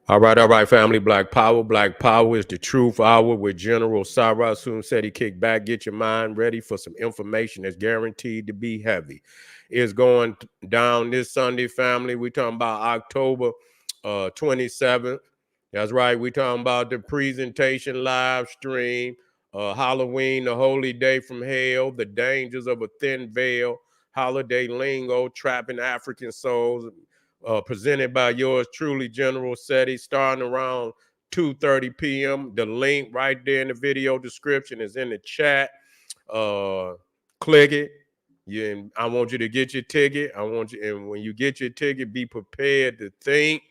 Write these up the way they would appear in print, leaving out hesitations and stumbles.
All right, family. Black Power. Black Power is the truth hour with General Sarah. Soon said he kick back, get your mind ready for some information that's guaranteed to be heavy. It's going down this Sunday, family. We talking about October 27th. That's right. We talking about the presentation live stream, Halloween, the holy day from hell, the dangers of a thin veil, holiday lingo, trapping African souls, presented by yours truly, General Seti, starting around 2:30 p.m. The link right there in the video description is in the chat. Uh, Click it. I want you to get your ticket. I want you, and when you get your ticket, be prepared to think.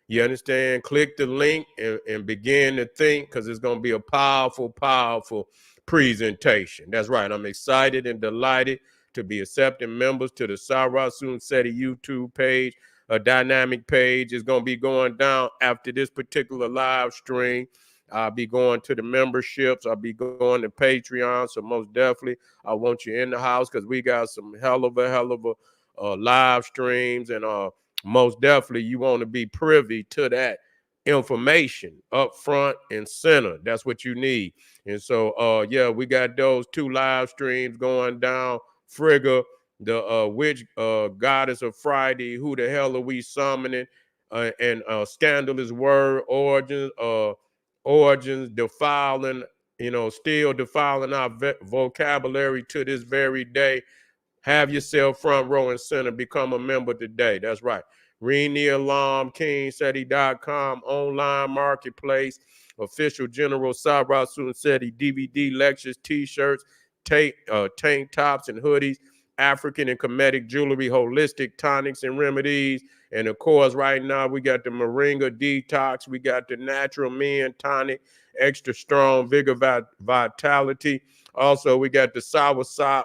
You understand? Click the link and begin to think, because it's going to be a powerful, powerful presentation. That's right. I'm excited and delighted to be accepting members to the Sarah Soon Seti YouTube page. A dynamic page is going to be going down after this particular live stream. I'll be going to the memberships. I'll be going to Patreon. So most definitely, I want you in the house, because we got some hell of a live streams. And most definitely, you want to be privy to that information up front and center. That's what you need. And so, yeah, we got those two live streams going down. Frigga, the witch goddess of Friday, who the hell are we summoning? And scandalous word origins defiling, still defiling our vocabulary to this very day. Have yourself front row and center. Become a member today. That's right. Ring the alarm, KingSeti.com, online marketplace, official General Sabra Seti DVD lectures, t-shirts, tank tops and hoodies, African and Kemetic jewelry, holistic tonics and remedies. And of course, right now, we got the Moringa Detox. We got the Natural Men Tonic, extra strong, vigor, vitality. Also, we got the soursop,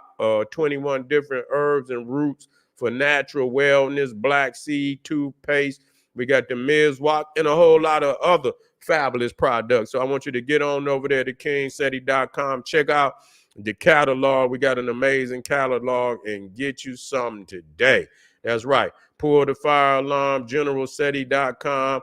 21 different herbs and roots for natural wellness, black seed toothpaste. We got the Mizwalk and a whole lot of other fabulous products. So I want you to get on over there to kingseti.com. Check out the catalog. We got an amazing catalog, and get you something today. That's right. Pull the fire alarm, generalseti.com.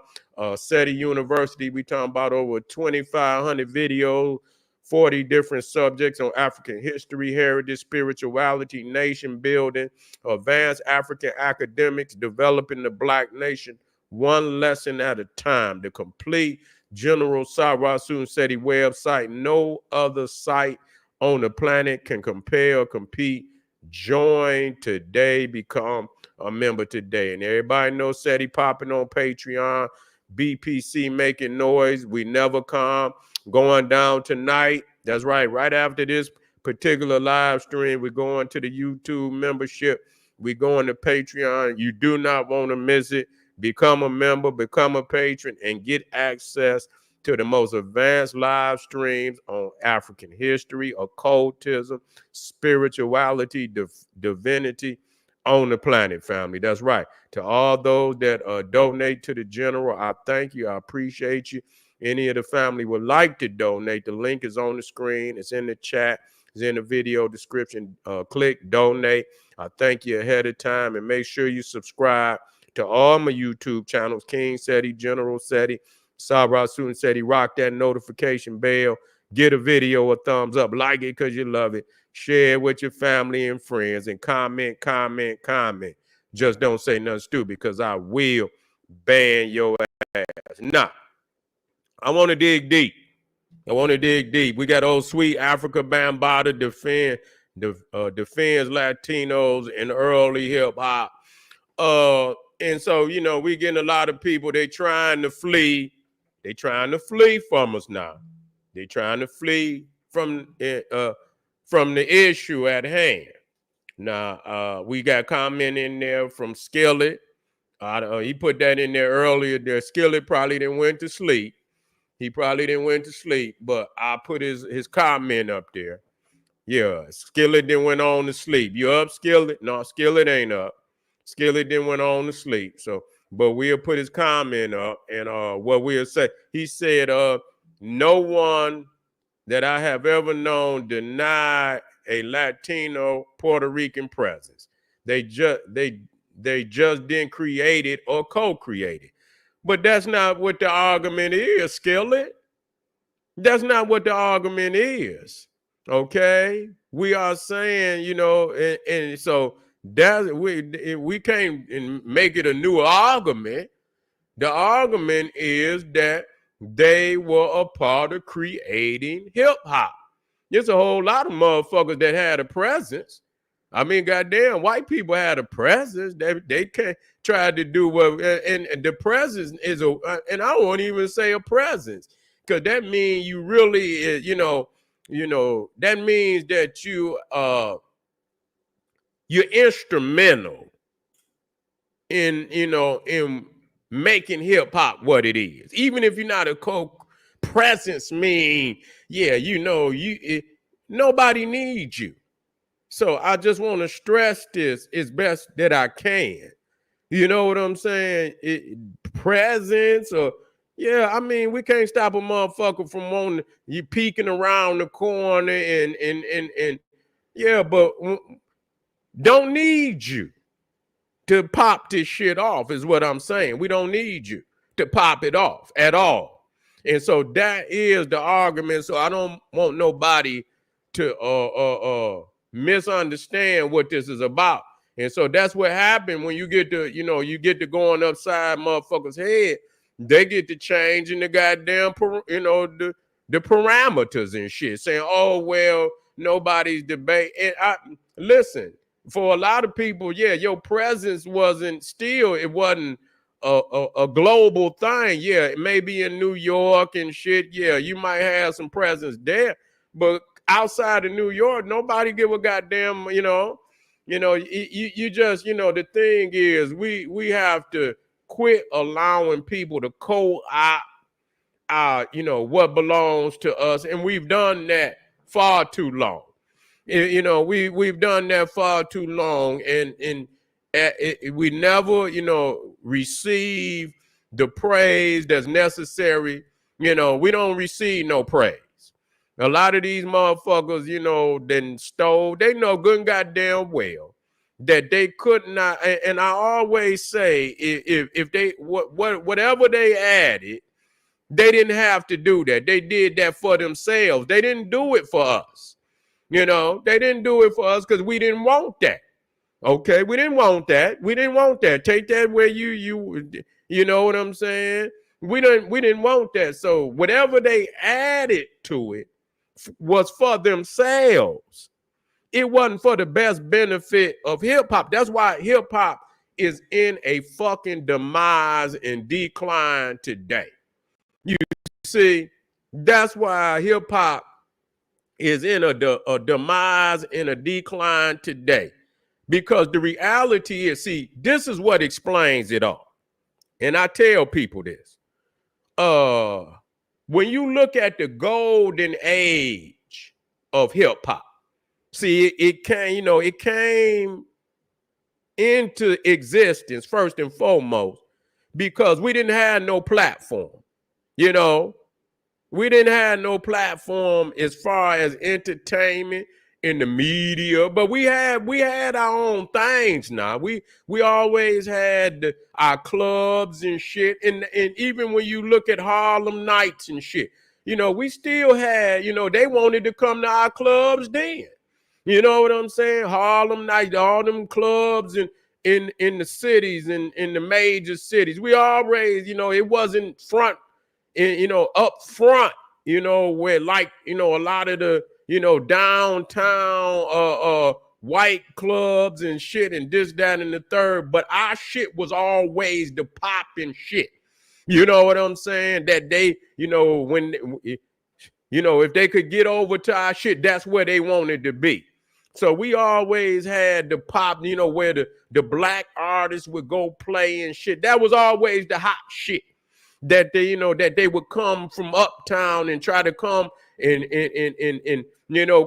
Seti University, we talking about over 2,500 videos, 40 different subjects on African history, heritage, spirituality, nation building, advanced African academics, developing the Black nation one lesson at a time. The complete General Sarah Soon Seti website. No other site on the planet can compare or compete. Join today. Become a member today. And everybody knows Seti popping on Patreon. BPC making noise. We never come. Going down tonight. That's right. Right after this particular live stream, we're going to the YouTube membership. We're going to Patreon. You do not want to miss it. Become a member, become a patron, and get access to the most advanced live streams on African history, occultism, spirituality, divinity on the planet, family. That's right. To all those that donate to the General, I thank you. I appreciate you. Any of the family would like to donate, the link is on the screen. It's in the chat. It's in the video description. Click donate. I thank you ahead of time, and make sure you subscribe to all my YouTube channels, King Seti, General Seti, Sabra Soon Seti. Rock that notification bell. Get a video a thumbs up. Like it because you love it. Share it with your family and friends, and comment, comment, comment. Just don't say nothing stupid, because I will ban your ass. Nah, I want to dig deep. We got old sweet Afrika Bambataa defends Latinos in early hip hop. And so, we getting a lot of people, they trying to flee. They trying to flee from us now. They trying to flee from the issue at hand. Now, we got comment in there from Skillet. He put that in there earlier. There, Skillet probably didn't went to sleep. But I put his comment up there. Yeah, Skillet then went on to sleep. You up, Skillet? No, Skillet ain't up. Skillet then went on to sleep. So, but we'll put his comment up, and what we'll say. He said, no one that I have ever known denied a Latino Puerto Rican presence. They just didn't create it or co-create it. But that's not what the argument is, Skillet. That's not what the argument is. Okay, we are saying, and so that we can't make it a new argument. The argument is that they were a part of creating hip hop. There's a whole lot of motherfuckers that had a presence. I mean, goddamn, white people had a presence. They can't try to do what, and the presence is and I won't even say a presence, because that means you really, that means that you're instrumental in making hip hop what it is. Even if you're not a presence, nobody needs you. So I just want to stress this as best that I can. You know what I'm saying? Presence or I mean, we can't stop a motherfucker from wanting you peeking around the corner and but don't need you to pop this shit off is what I'm saying. We don't need you to pop it off at all. And so that is the argument. So I don't want nobody to misunderstand what this is about. And so that's what happened when you get to going upside motherfuckers' head. They get to changing the goddamn, the parameters and shit, saying, oh, well, nobody's debate. And listen, for a lot of people, your presence wasn't a global thing. Yeah, it may be in New York and shit. Yeah, you might have some presence there, but outside of New York, nobody give a goddamn, you just, the thing is we have to quit allowing people to co-opt what belongs to us. And we've done that far too long. We've done that far too long, and we never, receive the praise that's necessary. We don't receive no praise. A lot of these motherfuckers, then stole. They know good and goddamn well that they could not. And I always say, if they whatever they added, they didn't have to do that. They did that for themselves. They didn't do it for us. They didn't do it for us because we didn't want that. Okay, we didn't want that. We didn't want that. Take that where you know what I'm saying? We didn't want that. So whatever they added to it was for themselves. It wasn't for the best benefit of hip hop. That's why hip hop is in a fucking demise and decline today. You see, that's why hip hop is in a demise and a decline today, because the reality is, this is what explains it all. And I tell people this, when you look at the golden age of hip hop, it came into existence first and foremost because we didn't have no platform. We didn't have no platform as far as entertainment in the media, but we had our own things. Now we always had our clubs and shit, and even when you look at Harlem Nights and shit, we still had, they wanted to come to our clubs then. You know what I'm saying? Harlem Nights, all them clubs in the cities and in the major cities. We always, it wasn't front. Up front, where a lot of the, downtown white clubs and shit and this, that, and the third. But our shit was always the popping shit. You know what I'm saying? That they, when, if they could get over to our shit, that's where they wanted to be. So we always had the pop, where the black artists would go play and shit. That was always the hot shit. That they would come from uptown and try to come and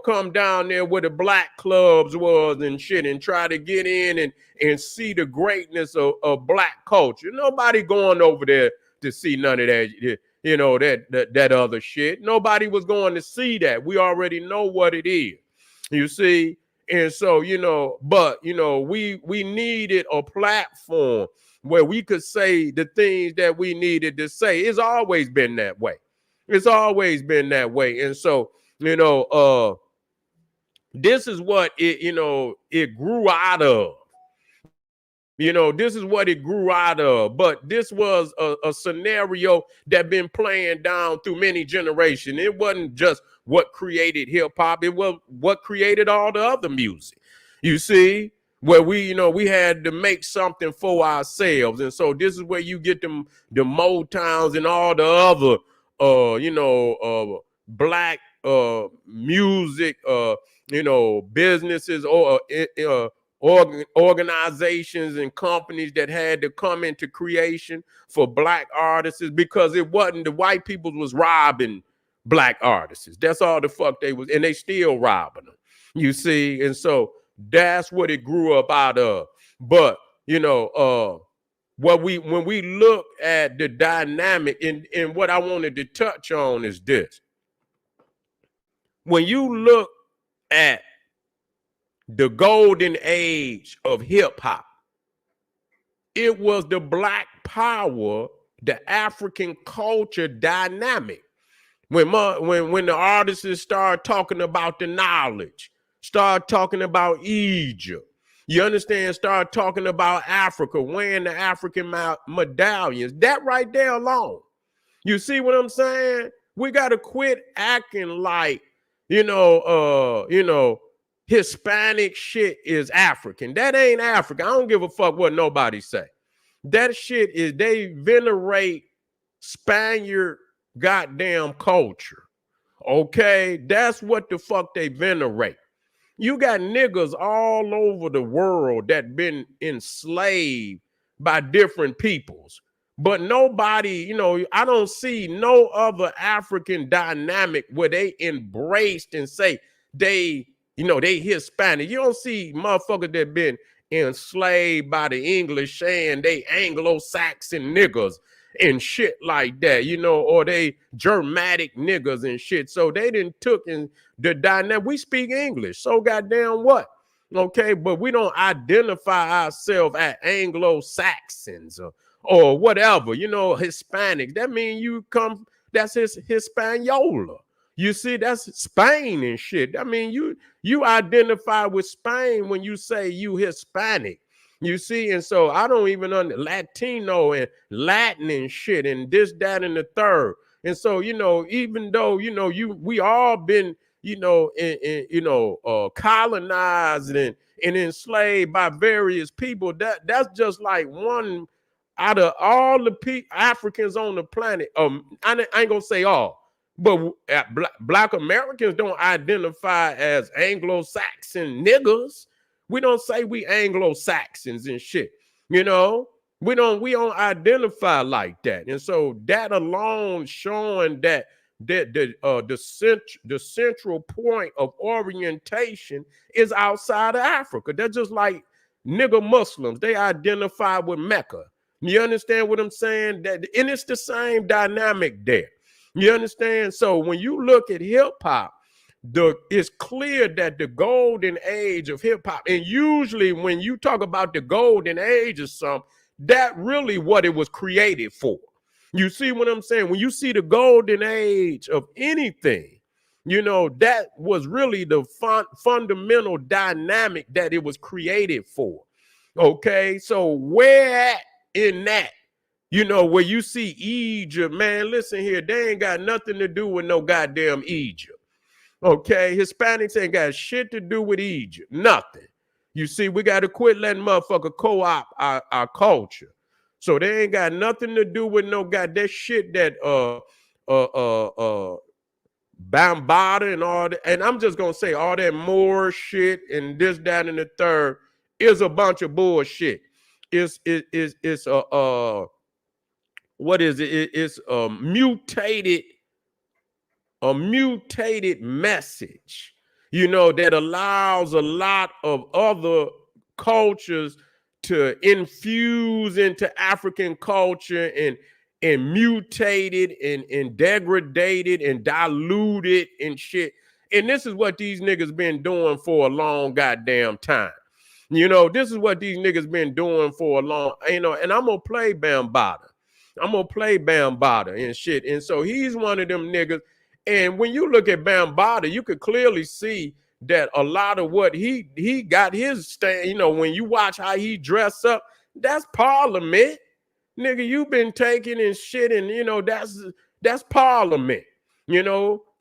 come down there where the black clubs was and shit, and try to get in and see the greatness of black culture. Nobody going over there to see none of that, that other shit. Nobody was going to see that. We already know what it is, you see. And so, but we needed a platform. where we could say the things that we needed to say. It's always been that way. It's always been that way. And so, this is what it grew out of. This is what it grew out of. But this was a scenario that been playing down through many generations. It wasn't just what created hip hop. It was what created all the other music. You see, where we had to make something for ourselves. And so this is where you get the Motowns and all the other, black music, businesses or organizations and companies that had to come into creation for black artists, because it wasn't the white people was robbing black artists. That's all the fuck they was, and they still robbing them. You see, and so that's what it grew up out of. But when we look at the dynamic, and what I wanted to touch on is this: when you look at the golden age of hip hop, it was the black power, the African culture dynamic. When the artists start talking about the knowledge, start talking about Egypt, you understand, start talking about Africa, wearing the African medallions, that right there alone. You see what I'm saying? We got to quit acting like, Hispanic shit is African. That ain't African. I don't give a fuck what nobody say. That shit is, they venerate Spaniard goddamn culture. Okay? That's what the fuck they venerate. You got niggas all over the world that been enslaved by different peoples. But nobody, I don't see no other African dynamic where they embraced and say they Hispanic. You don't see motherfuckers that been enslaved by the English saying they Anglo-Saxon niggas and shit like that, or they Germanic niggas and shit. So they didn't took in the dynamic. We speak English, so goddamn what? Okay, but we don't identify ourselves as Anglo-Saxons or whatever, Hispanic. That means that's Hispaniola. You see, that's Spain and shit. I mean, you identify with Spain when you say you Hispanic. You see, and so I don't even Latino and Latin and shit and this, that, and the third. And so, even though, we all been, colonized and enslaved by various people, that's just like one out of all the Africans on the planet. I ain't gonna say all. But black Americans don't identify as Anglo-Saxon niggas. We don't say we Anglo-Saxons and shit. We don't identify like that. And so that alone showing that the central point of orientation is outside of Africa. They're just like nigga Muslims. They identify with Mecca. You understand what I'm saying? And it's the same dynamic there. You understand? So when you look at hip hop, it's clear that the golden age of hip hop, and usually when you talk about the golden age of something, that really what it was created for. You see what I'm saying? When you see the golden age of anything, that was really the fundamental dynamic that it was created for. Okay, so where in that? Where you see Egypt, man, listen here, they ain't got nothing to do with no goddamn Egypt. Okay, Hispanics ain't got shit to do with Egypt, nothing. You see, we got to quit letting motherfucker co-op our culture. So they ain't got nothing to do with no goddamn shit that Bambataa and all that. And I'm just gonna say all that Moor shit and this, that, and the third is a bunch of bullshit. It's what is it? It's a mutated message, that allows a lot of other cultures to infuse into African culture and mutated and degraded and diluted and shit. And this is what these niggas been doing for a long goddamn time. This is what these niggas been doing for a long, and I'm gonna play Bambataa. I'm gonna play Bambataa and shit. And so he's one of them niggas. And when you look at Bambataa, you could clearly see that a lot of what he got his stand, when you watch how he dress up, that's Parliament. Nigga, you been taking and shit, and that's Parliament.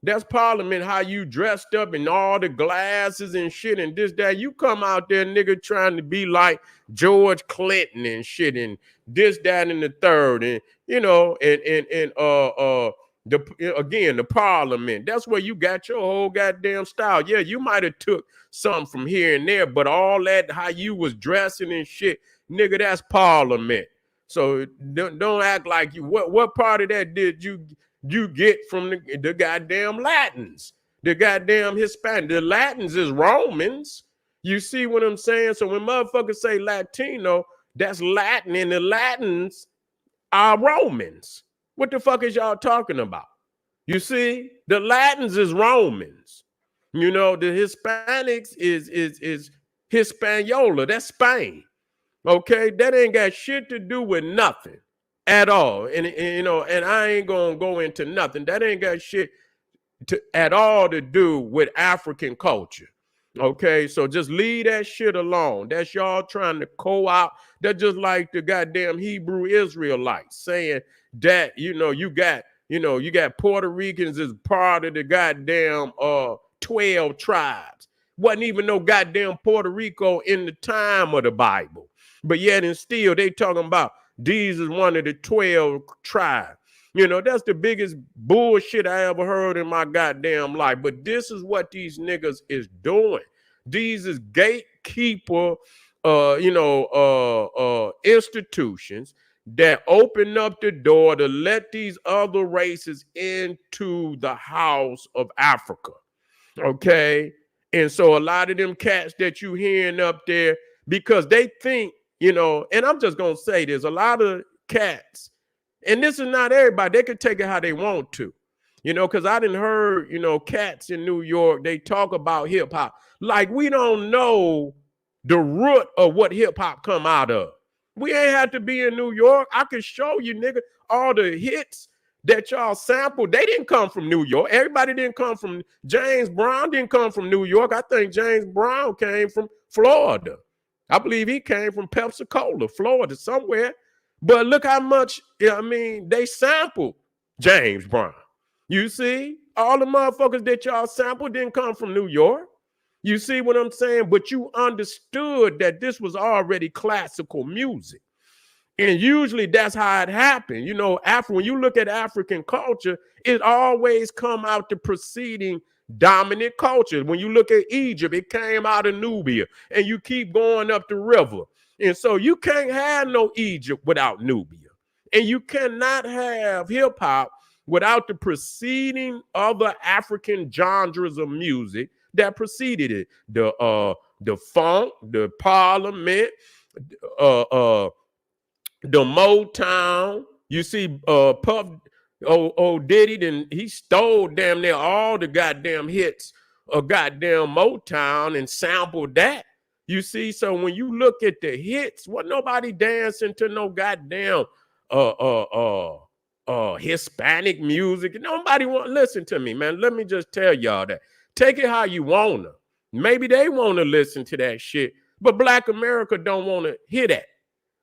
That's Parliament, how you dressed up and all the glasses and shit and this, that. You come out there, nigga, trying to be like George Clinton and shit and this, that, and the third. And, the Parliament. That's where you got your whole goddamn style. Yeah, you might have took something from here and there, but all that, how you was dressing and shit, nigga, that's Parliament. So don't act like you. What part of that did you get from the goddamn Latins, the goddamn Hispanic? The Latins is Romans. You see what I'm saying? So when motherfuckers say Latino, that's Latin, and the Latins are Romans. What the fuck is y'all talking about? You see, the Latins is Romans. The Hispanics is Hispaniola. That's Spain. Okay, that ain't got shit to do with nothing at all. And I ain't gonna go into nothing. That ain't got shit at all to do with African culture. Okay, so just leave that shit alone. That's y'all trying to co-opt. That's just like the goddamn Hebrew Israelites saying that, you got Puerto Ricans as part of the goddamn 12 tribes. Wasn't even no goddamn Puerto Rico in the time of the Bible. But yet and still, they talking about these is one of the 12 tribes. That's the biggest bullshit I ever heard in my goddamn life. But this is what these niggas is doing. These is gatekeeper, institutions that open up the door to let these other races into the house of Afrika. Okay? And so a lot of them cats that you hearing up there, because they think, and I'm just going to say this, a lot of cats, and this is not everybody, they can take it how they want to, because I done heard, cats in New York, they talk about hip hop. Like we don't know the root of what hip hop come out of. We ain't have to be in New York. I can show you, nigga, all the hits that y'all sampled. They didn't come from New York. Everybody didn't come from, James Brown didn't come from New York. I think James Brown came from Florida. I believe he came from Pensacola, Florida, somewhere. But look how much, they sampled James Brown. You see, all the motherfuckers that y'all sampled didn't come from New York. You see what I'm saying? But you understood that this was already classical music. And usually that's how it happened. When you look at African culture, it always come out the preceding dominant culture. When you look at Egypt, it came out of Nubia, and you keep going up the river. And so you can't have no Egypt without Nubia. And you cannot have hip hop without the preceding other African genres of music that preceded it. The funk, the Parliament, the Motown. You see, Puff, Diddy, then he stole damn near all the goddamn hits of goddamn Motown and sampled that. You see, so when you look at the hits, wasn't nobody dancing to no goddamn Hispanic music. Nobody want to listen to me, man. Let me just tell y'all that. Take it how you wanna. Maybe they want to listen to that shit, but Black America don't want to hear that.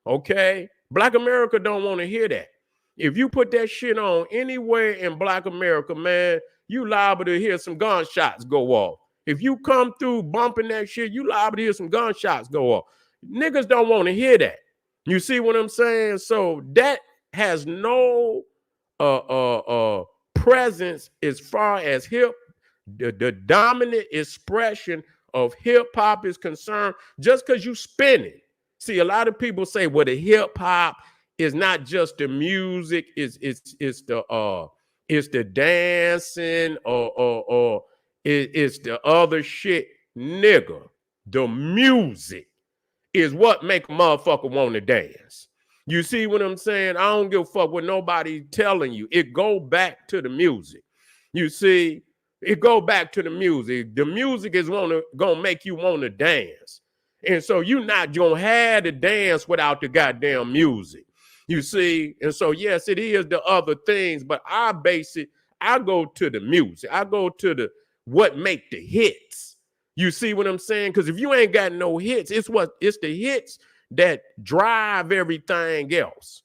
Okay? Black America don't want to hear that. If you put that shit on anywhere in Black America, man, you liable to hear some gunshots go off. If you come through bumping that shit, you liable to hear some gunshots go off. Niggas don't want to hear that. You see what I'm saying? So that has no presence as far as the dominant expression of hip hop is concerned, just because you spin it. See, a lot of people say, well, the hip hop is not just the music, it's the dancing or it's the other shit. Nigga, the music is what make a motherfucker want to dance. You see what I'm saying? I don't give a fuck what nobody telling you. It go back to the music. You see, it go back to the music. The music is gonna make you want to dance. And so you not gonna have the dance without the goddamn music. You see? And so, yes, it is the other things, but I base it, I go to the music. I go to the what make the hits. You see what I'm saying? Because if you ain't got no hits, it's the hits that drive everything else.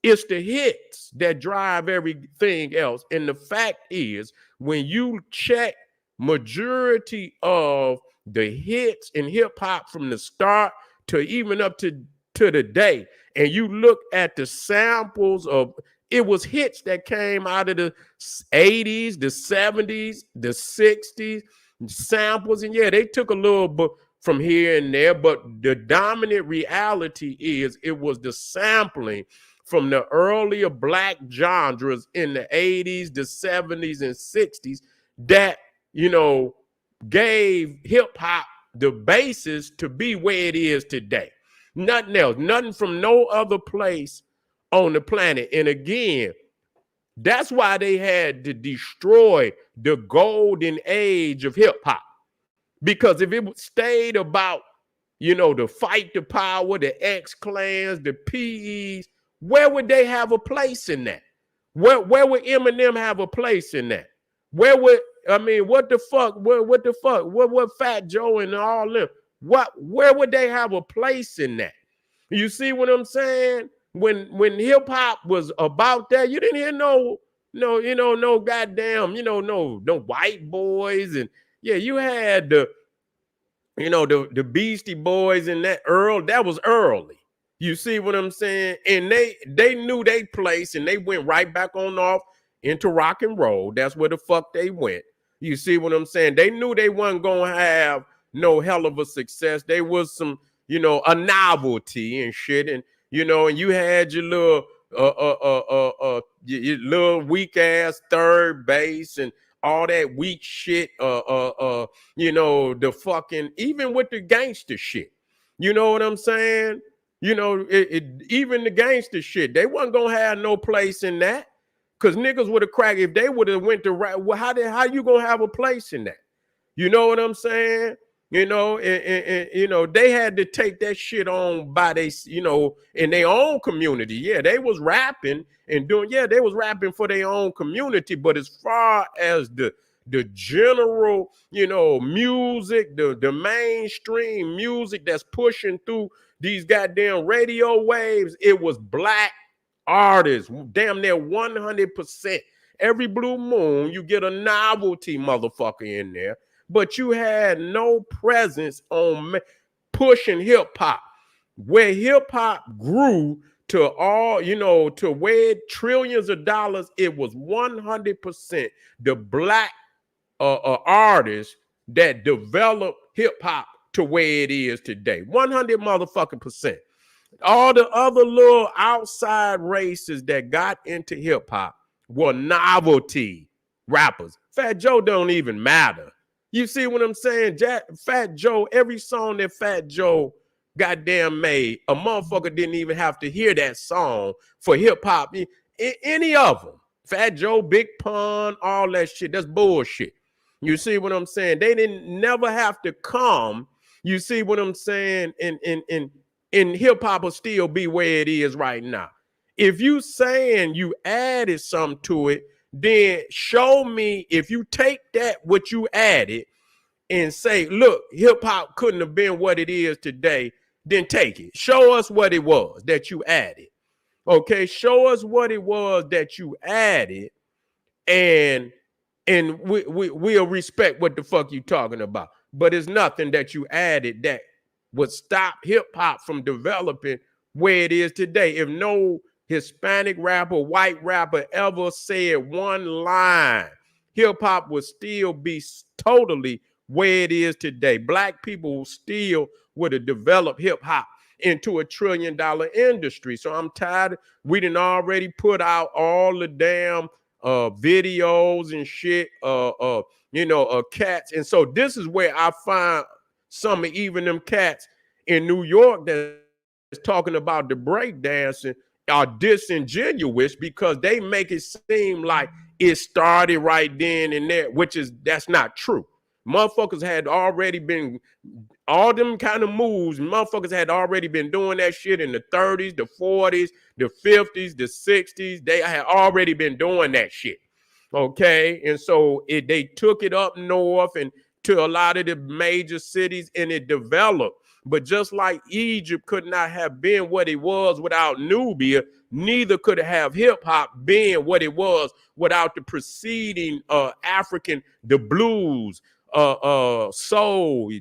It's the hits that drive everything else. And the fact is, when you check majority of the hits in hip hop from the start to even up to today, and you look at the samples of, it was hits that came out of the 80s, the 70s, the 60s, samples. And yeah, they took a little bit from here and there, but the dominant reality is it was the sampling from the earlier black genres in the 80s, the 70s, and 60s that, gave hip hop the basis to be where it is today. Nothing else, nothing from no other place on the planet. And again, that's why they had to destroy the golden age of hip hop. Because if it stayed about, the fight the power, the X-Clans, the PEs, where would they have a place in that? Where would Eminem have a place in that? What the fuck? What Fat Joe and all them? Where would they have a place in that? You see what I'm saying? When hip hop was about that, you didn't hear no goddamn, no white boys. And yeah, you had the Beastie Boys and that was early. You see what I'm saying? And they knew they place, and they went right back on off into rock and roll. That's where the fuck they went. You see what I'm saying? They knew they wasn't gonna have no hell of a success. They was some, a novelty and shit. And and you had your little weak ass third base and all that weak shit, the fucking, even with the gangster shit. You know what I'm saying? Even the gangster shit, they wasn't gonna have no place in that. Cause niggas would have cracked if they would have went to right. Well, how you gonna have a place in that? You know what I'm saying? And they had to take that shit on by they, in their own community. Yeah, they was rapping and they was rapping for their own community. But as far as the general, music, the mainstream music that's pushing through these goddamn radio waves, it was black artists, damn near 100%. Every blue moon, you get a novelty motherfucker in there. But you had no presence on pushing hip hop, where hip hop grew to all, to where trillions of dollars. It was 100% the black artists that developed hip hop to where it is today. 100 motherfucking percent. All the other little outside races that got into hip hop were novelty rappers. Fat Joe don't even matter. You see what I'm saying? Fat Joe, every song that Fat Joe goddamn made, a motherfucker didn't even have to hear that song for hip hop. Any of them. Fat Joe, Big Pun, all that shit. That's bullshit. You see what I'm saying? They didn't never have to come. You see what I'm saying? And hip hop will still be where it is right now. If you saying you added something to it, then show me. If you take that, what you added, and say, look, hip hop couldn't have been what it is today, then take it. Show us what it was that you added. Okay, show us what it was that you added, and we'll respect what the fuck you talking about. But it's nothing that you added that would stop hip hop from developing where it is today. If no Hispanic rapper, white rapper ever said one line, hip hop would still be totally where it is today. Black people still would have developed hip hop into $1 trillion industry. So I'm tired. We done already put out all the damn videos and shit, cats. And so this is where I find some of even them cats in New York that's talking about the breakdancing are disingenuous, because they make it seem like it started right then and there, that's not true. Motherfuckers had already been, all them kind of moves, motherfuckers had already been doing that shit in the 30s, the 40s, the 50s, the 60s. They had already been doing that shit. Okay. And so they took it up north and to a lot of the major cities and it developed. But just like Egypt could not have been what it was without Nubia, neither could it have hip hop been what it was without the preceding African, the blues, soul,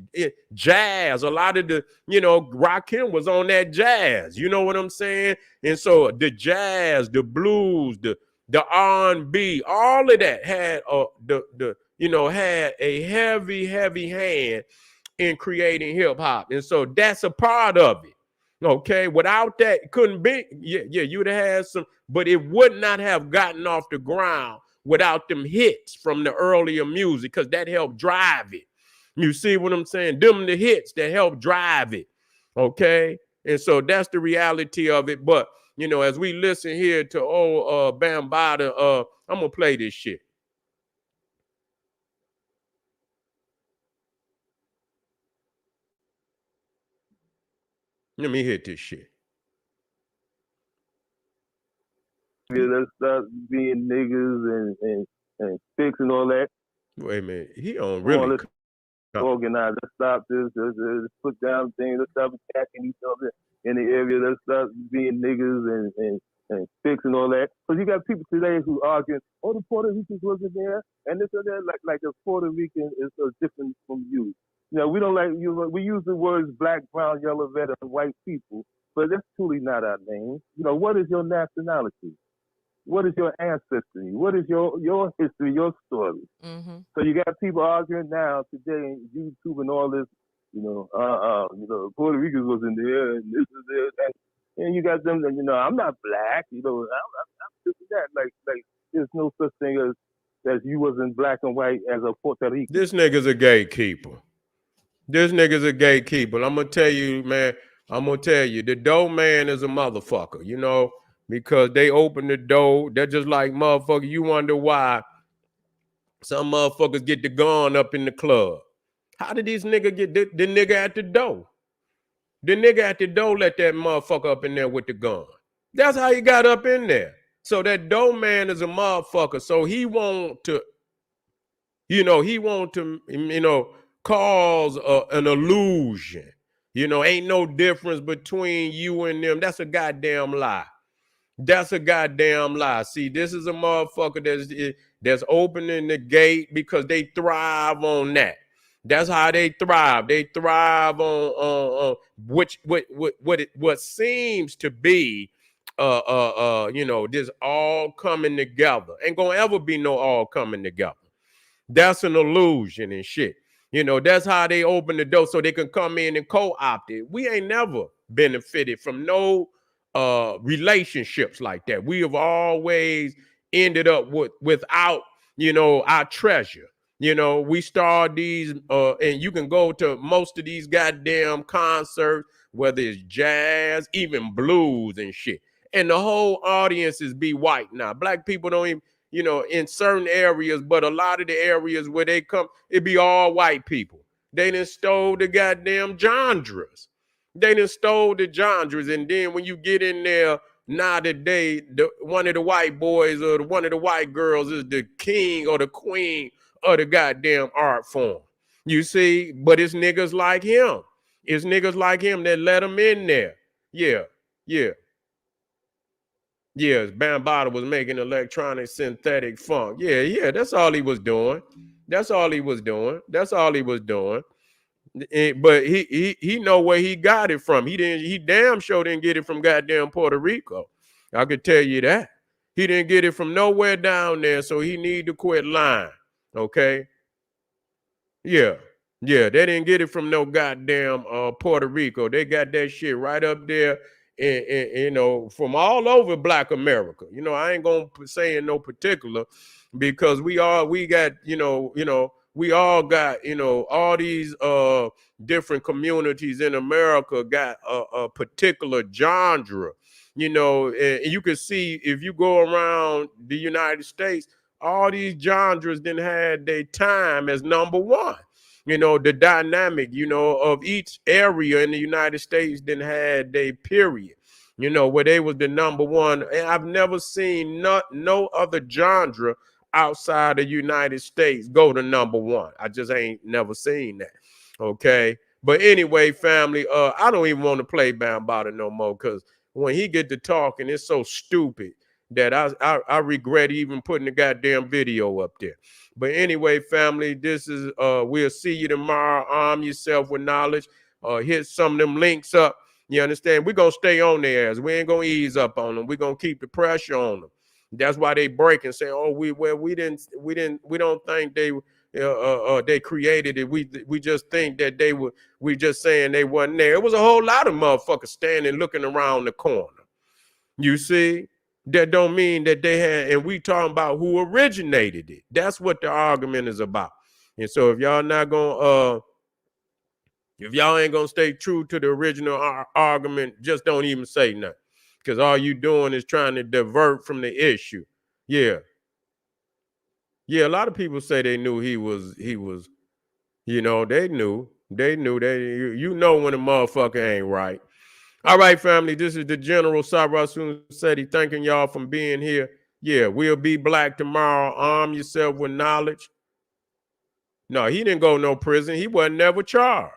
jazz. A lot of the, Rakim was on that jazz. You know what I'm saying? And so the jazz, the blues, the R&B, all of that had had a heavy hand in creating hip hop. And so that's a part of it. Okay, without that, it couldn't be. Yeah, you'd have had some, but it would not have gotten off the ground without them hits from the earlier music, because that helped drive it. You see what I'm saying? Them the hits that help drive it. Okay, and so that's the reality of it. But as we listen here to old Bambataa, I'm gonna play this shit. Let me hit this shit. Yeah, let's stop being niggas and fixing all that. Wait a minute, he on really let's organize. Let's stop this. Let's put down things. Let's stop attacking each other in the area. Let's stop being niggas and fixing all that. Because you got people today who arguing, oh, the Puerto Ricans wasn't there, and this or that. Like a Puerto Rican is different from you. We don't like you. We use the words black, brown, yellow, red, and white people, but that's truly not our name. What is your nationality? What is your ancestry? What is your history, your story? Mm-hmm. So you got people arguing now today, YouTube and all this, Puerto Ricans wasn't there and this is there. And you got them, I'm not black, I'm this and that. Like there's no such thing as you wasn't black and white as a Puerto Rican. This nigga's a gatekeeper. This nigga's a gatekeeper. I'm going to tell you, man, the dough man is a motherfucker, because they open the door. They're just like motherfucker. You wonder why some motherfuckers get the gun up in the club. How did these niggas get the nigga at the door? The nigga at the door let that motherfucker up in there with the gun. That's how he got up in there. So that dough man is a motherfucker. So he want to, cause an illusion. Ain't no difference between you and them. That's a goddamn lie. That's a goddamn lie. See, this is a motherfucker that's opening the gate because they thrive on that. That's how they thrive. They thrive on what seems to be this all coming together. Ain't gonna ever be no all coming together. That's an illusion and shit. That's how they open the door so they can come in and co-opt it. We ain't never benefited from no relationships like that. We have always ended up without, our treasure. We start these, and you can go to most of these goddamn concerts, whether it's jazz, even blues and shit. And the whole audience is be white now. Black people don't even, in certain areas, but a lot of the areas where they come, it be all white people. They done stole the goddamn genres. They done stole the genres. And then when you get in there, now today, one of the white boys or one of the white girls is the king or the queen of the goddamn art form. You see? But it's niggas like him. It's niggas like him that let him in there. Yeah. Yes, Bambataa was making electronic synthetic funk. Yeah, that's all he was doing. But he know where he got it from. He damn sure didn't get it from goddamn Puerto Rico. I could tell you that. He didn't get it from nowhere down there, so he need to quit lying. Okay? Yeah, they didn't get it from no goddamn Puerto Rico. They got that shit right up there, and from all over Black America. I ain't gonna say in no particular, because we all got all these different communities in America got a particular genre. And you can see if you go around the United States, all these genres didn't have their time as number one. you know, the dynamic, you know, of each area in the United States then had their period, you know, where they was the number one. And I've never seen no other genre outside the United States go to number one. I just ain't never seen that. Okay. But anyway, family, I don't even want to play Bambataa no more, because when he get to talking, it's so stupid that I regret even putting the goddamn video up there. But anyway, family, this is we'll see you tomorrow. Arm yourself with knowledge. Hit some of them links up. You understand? We're gonna stay on their ass. We ain't gonna ease up on them. We're gonna keep the pressure on them. That's why they break and say, "Oh, we don't think they created it. We just think that they were. We just saying they wasn't there. It was a whole lot of motherfuckers standing looking around the corner. You see, that don't mean that they had. And we talking about who originated it. That's what the argument is about. And so if y'all not gonna if y'all ain't gonna stay true to the original argument, just don't even say nothing, because all you doing is trying to divert from the issue. Yeah. Yeah, a lot of people say they knew he was, you know, they knew you know when a motherfucker ain't right. All right, family, this is the General Sarasun Seti thanking y'all for being here. Yeah, we'll be black tomorrow. Arm yourself with knowledge. No, he didn't go no prison. He wasn't never charged.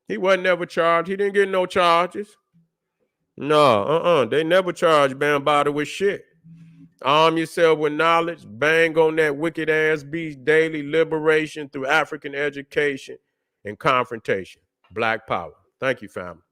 He wasn't never charged. He didn't get no charges. No, they never charged Bambataa with shit. Arm yourself with knowledge. Bang on that wicked ass beast. Daily liberation through African education and confrontation. Black power. Thank you, family.